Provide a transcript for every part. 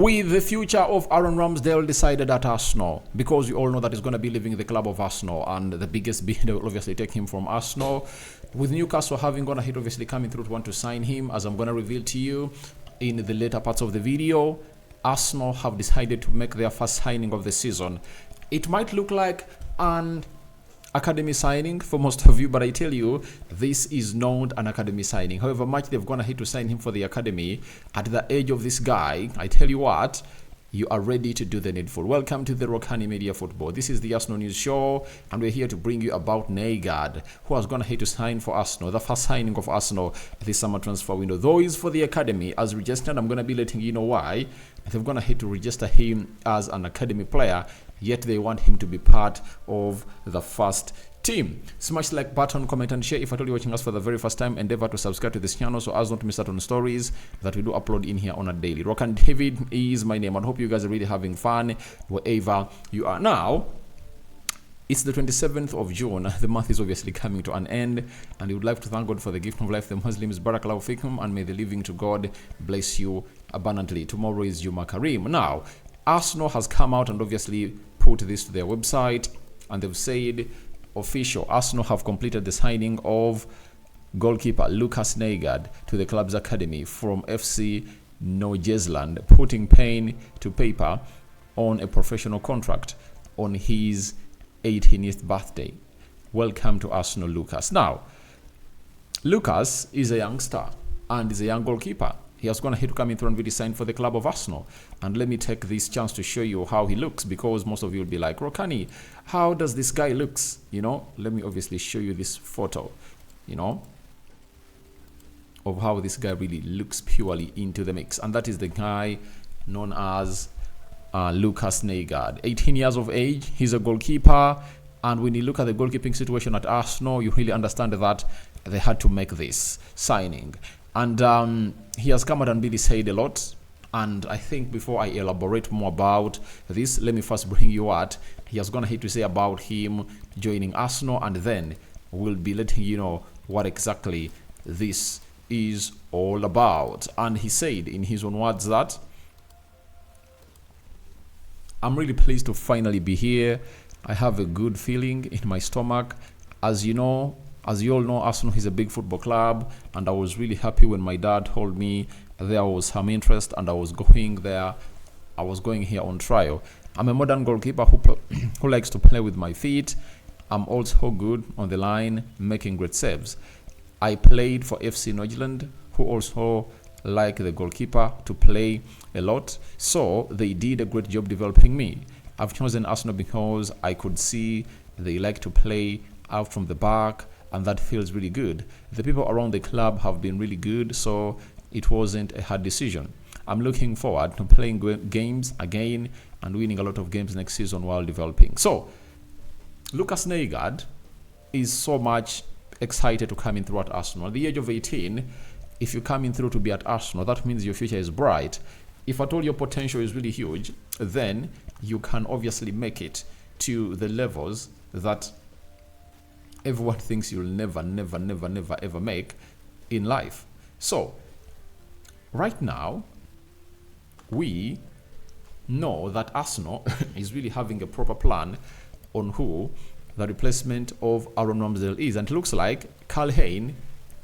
With the future of Aaron Ramsdale decided at Arsenal, because you all know that he's going to be leaving the club of Arsenal, and the biggest bid will obviously take him from Arsenal. With Newcastle having gone ahead, obviously coming through to want to sign him, as I'm going to reveal to you in the later parts of the video, Arsenal have decided to make their first signing of the season. It might look like an academy signing for most of you, but I tell you, this is not an academy signing. However much they've gone ahead to sign him for the academy, at the age of this guy, I tell you what, you are ready to do the needful. Welcome to the Rokani Media Football. This is the Arsenal News Show, and we're here to bring you about Nygaard, who has gone ahead to sign for Arsenal. The first signing of Arsenal this summer transfer window, though is for the academy as registered. I'm going to be letting you know why. They've gone ahead to register him as an academy player, yet they want him to be part of the first team. Smash the like button, comment and share. If at all you're watching us for the very first time, endeavor to subscribe to this channel so as not to miss out on stories that we do upload in here on a daily. Rokani David is my name, and hope you guys are really having fun wherever you are. Now, it's the 27th of June. The month is obviously coming to an end, and we would like to thank God for the gift of life. The Muslims, Barakallahu Fikum, and may the living to God bless you abundantly. Tomorrow is Juma Kareem. Now, Arsenal has come out and obviously put this to their website, and they've said official, Arsenal have completed the signing of goalkeeper Lucas Nygaard to the club's academy from FC Nygaard, putting pen to paper on a professional contract on his 18th birthday. Welcome to Arsenal, Lucas. Now, Lucas is a youngster and is a young goalkeeper. He has gone ahead to come in through and really sign for the club of Arsenal. And let me take this chance to show you how he looks, because most of you will be like, Rokani, how does this guy looks? You know, let me obviously show you this photo, you know, of how this guy really looks purely into the mix. And that is the guy known as Lucas Nygaard. 18 years of age, he's a goalkeeper. And when you look at the goalkeeping situation at Arsenal, you really understand that they had to make this signing. And he has come out and really said a lot. And I think before I elaborate more about this, let me first bring you what he has gone ahead to say about him joining Arsenal, and then we'll be letting you know what exactly this is all about. And he said in his own words that, I'm really pleased to finally be here. I have a good feeling in my stomach. As you know, as you all know, Arsenal is a big football club, and I was really happy when my dad told me there was some interest and I was going there. I was going here on trial. I'm a modern goalkeeper who likes to play with my feet. I'm also good on the line, making great saves. I played for FC Nygaard, who also like the goalkeeper to play a lot, so they did a great job developing me. I've chosen Arsenal because I could see they like to play out from the back, and that feels really good. The people around the club have been really good, so it wasn't a hard decision. I'm looking forward to playing games again and winning a lot of games next season while developing. So, Lucas Nygaard is so much excited to come in through at Arsenal. At the age of 18, if you come in through to be at Arsenal, that means your future is bright. If at all your potential is really huge, then you can obviously make it to the levels that everyone thinks you'll never ever make in life. So right now we know that Arsenal is really having a proper plan on who the replacement of Aaron Ramsdale is, and it looks like Karl Hein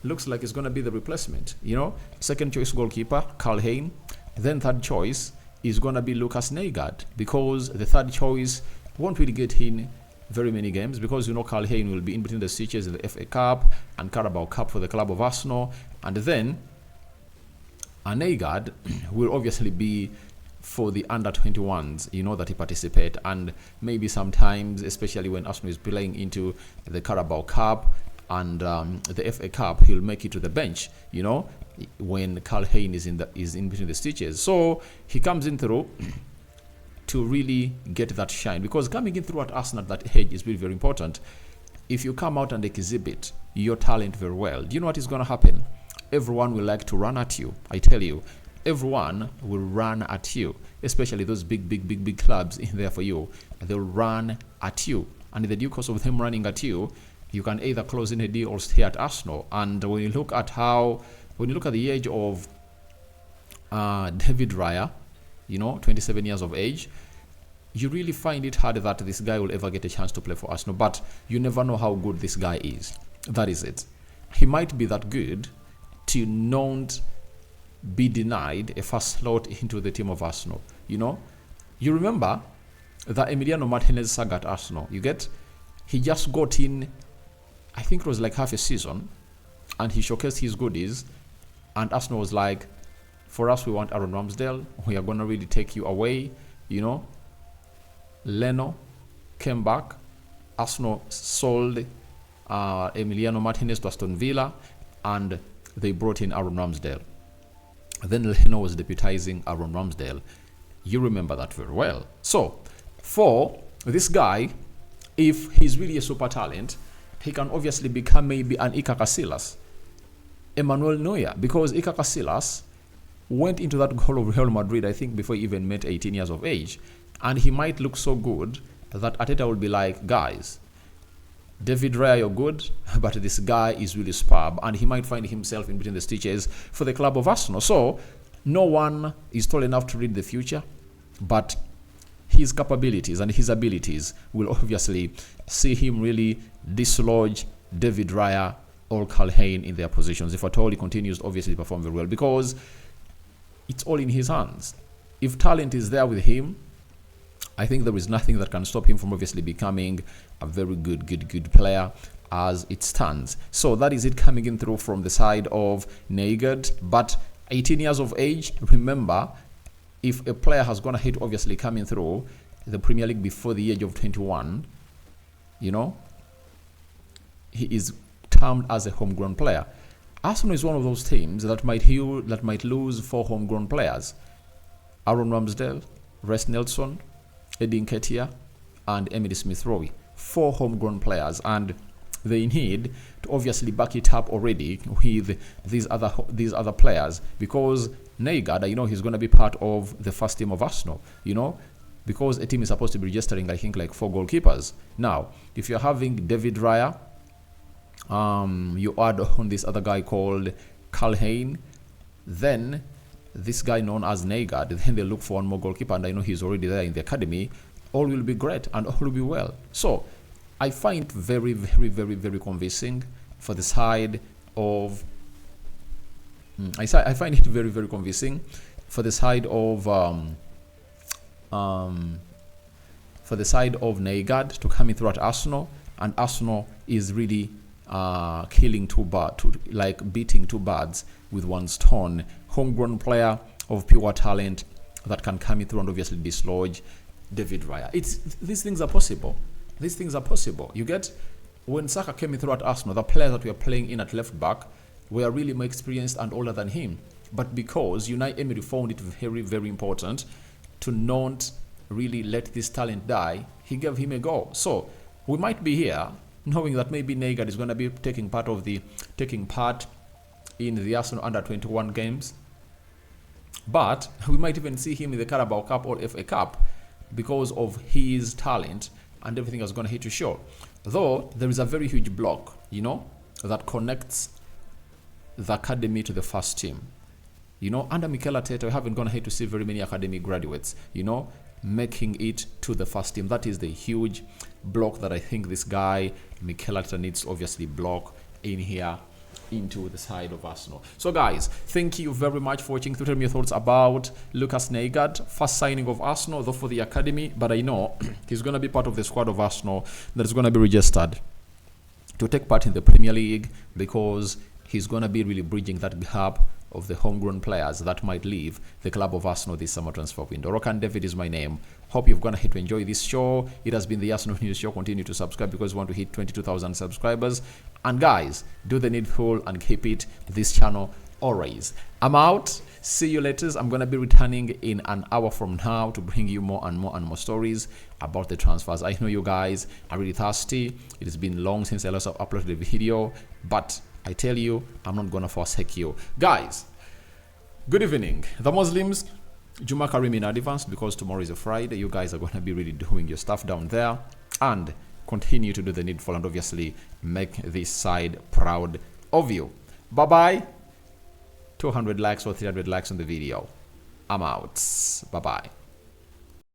looks like it's going to be the replacement. You know, second choice goalkeeper Karl Hein, then third choice is going to be Lucas Nygaard, because the third choice won't really get in very many games, because you know Karl Hein will be in between the stitches in the FA Cup and Carabao Cup for the club of Arsenal, and then Nygaard will obviously be for the under-21s, you know, that he participate, and maybe sometimes, especially when Arsenal is playing into the Carabao Cup and the FA Cup, he'll make it to the bench, you know, when Karl Hein is in between the stitches. So he comes in through to really get that shine, because coming in through at Arsenal at that age is really very important. If you come out and exhibit your talent very well, do you know what is going to happen? Everyone will like to run at you. I tell you, everyone will run at you, especially those big clubs in there for you. They'll run at you, and in the due course of them running at you, you can either close in a deal or stay at Arsenal. And when you look at the age of David Raya, 27 years of age. You really find it hard that this guy will ever get a chance to play for Arsenal, but you never know how good this guy is. That is it. He might be that good to not be denied a first slot into the team of Arsenal. You remember the Emiliano Martinez saga at Arsenal. He just got in, I think it was like half a season, and he showcased his goodies, and Arsenal was like, for us, we want Aaron Ramsdale. We are going to really take you away, Leno came back. Arsenal sold Emiliano Martinez to Aston Villa, and they brought in Aaron Ramsdale. Then Leno was deputizing Aaron Ramsdale. You remember that very well. So, for this guy, if he's really a super talent, he can obviously become maybe an Iker Casillas, Emmanuel Neuer, because Iker Casillas went into that goal of Real Madrid, I think, before he even met 18 years of age. And he might look so good that Arteta will be like, guys, David Raya, you're good, but this guy is really superb. And he might find himself in between the stitches for the club of Arsenal. So, no one is tall enough to read the future, but his capabilities and his abilities will obviously see him really dislodge David Raya or Calhane in their positions. If at all he continues to obviously perform very well, because it's all in his hands. If talent is there with him, I think there is nothing that can stop him from obviously becoming a very good player as it stands. So that is it coming in through from the side of Nygaard. But 18 years of age, remember, if a player has gone ahead obviously coming through the Premier League before the age of 21, he is termed as a homegrown player. Arsenal is one of those teams that might lose 4 homegrown players: Aaron Ramsdale, Reece Nelson, Eddie Nketiah, and Emily Smith-Rowe. 4 homegrown players, and they need to obviously back it up already with these other players, because Nygaard, he's going to be part of the first team of Arsenal, because a team is supposed to be registering, I think, like 4 goalkeepers. Now, if you're having David Raya, you add on this other guy called Calhane, then this guy known as Nygaard, then they look for one more goalkeeper, and I know he's already there in the academy. All will be great and all will be well. So I find it very, very, very, very convincing for the side of I find it very, very convincing for the side of Nygaard to come in through at Arsenal, and Arsenal is really beating 2 birds with 1 stone. Homegrown player of pure talent that can come in through and obviously dislodge David Raya. These things are possible. These things are possible. When Saka came in through at Arsenal, the players that were playing in at left back were really more experienced and older than him. But because Unai Emery found it very, very important to not really let this talent die, he gave him a go. So we might be here knowing that maybe Nygaard is going to be taking part in the Arsenal under-21 games. But we might even see him in the Carabao Cup or FA Cup because of his talent and everything that's going to hit to show. Though there is a very huge block, that connects the academy to the first team. Under Mikel Arteta, we haven't gone ahead to see very many academy graduates, making it to the first team. That is the huge block that I think this guy, Mikel Arteta, needs to obviously block in here into the side of Arsenal. So guys, thank you very much for watching. Tell me your thoughts about Lucas Nygaard, first signing of Arsenal, though for the academy, but I know he's going to be part of the squad of Arsenal that is going to be registered to take part in the Premier League, because he's going to be really bridging that gap of the homegrown players that might leave the club of Arsenal this summer transfer window. Rokani David is my name. Hope you've gone ahead to enjoy this show. It has been the Arsenal News Show. Continue to subscribe because we want to hit 22,000 subscribers. And guys, do the needful and keep it this channel always. I'm out. See you later. I'm going to be returning in an hour from now to bring you more and more and more stories about the transfers. I know you guys are really thirsty. It has been long since I last uploaded a video, but I tell you, I'm not going to forsake you. Guys, good evening. The Muslims, Juma Karim in advance, because tomorrow is a Friday. You guys are going to be really doing your stuff down there and continue to do the needful and obviously make this side proud of you. Bye-bye. 200 likes or 300 likes on the video. I'm out. Bye-bye.